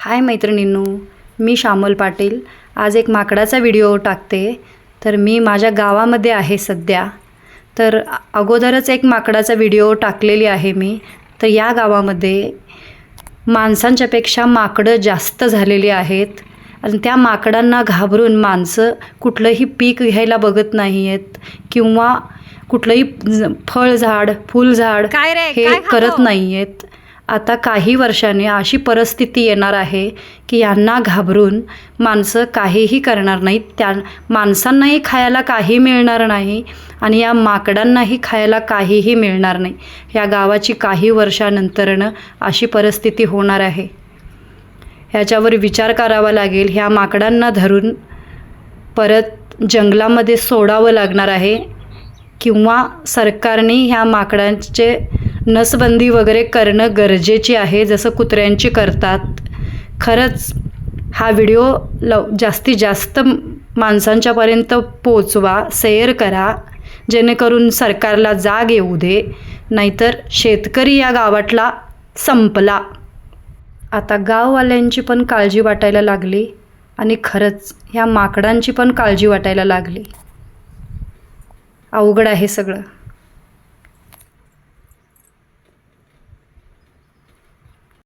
हाय मैत्रिणींनो, मी शामल पाटील आज एक माकडाचा व्हिडिओ टाकते। तर मी माझ्या गावामध्ये आहे सध्या। तर अगोदरच एक माकडाचा व्हिडिओ टाकलेली आहे मी। तर या गावामध्ये माणसांच्या पेक्षा माकडं जास्त झालेली आहेत आणि त्या माकडांना घाबरून माणसं कुठलंही पीक घ्यायला बघत नाही आहेत किंवा कुठलंही फळझाड फुलझाड हे करत नाही आहेत। आता काही वर्षांनी अशी परिस्थिती येणार आहे की यांना घाबरून माणसं काहीही करणार नाहीत। त्या माणसांनाही खायला काही मिळणार नाही आणि या माकडांनाही खायला काहीही मिळणार नाही। या गावाची काही वर्षानंतरनं अशी परिस्थिती होणार आहे। ह्याच्यावर विचार करावा लागेल। ह्या माकडांना धरून परत जंगलामध्ये सोडावं लागणार आहे किंवा सरकारने ह्या माकडांचे नसबंदी वगैरे करणं गरजेची आहे, जसं कुत्र्यांची करतात। खरंच हा व्हिडिओ जास्तीत जास्त माणसांच्यापर्यंत पोचवा, शेअर करा, जेणेकरून सरकारला जाग येऊ दे, नाहीतर शेतकरी या गावातला संपला। आता गाववाल्यांची पण काळजी वाटायला लागली आणि खरंच ह्या माकडांची पण काळजी वाटायला लागली। अवघड आहे सगळं।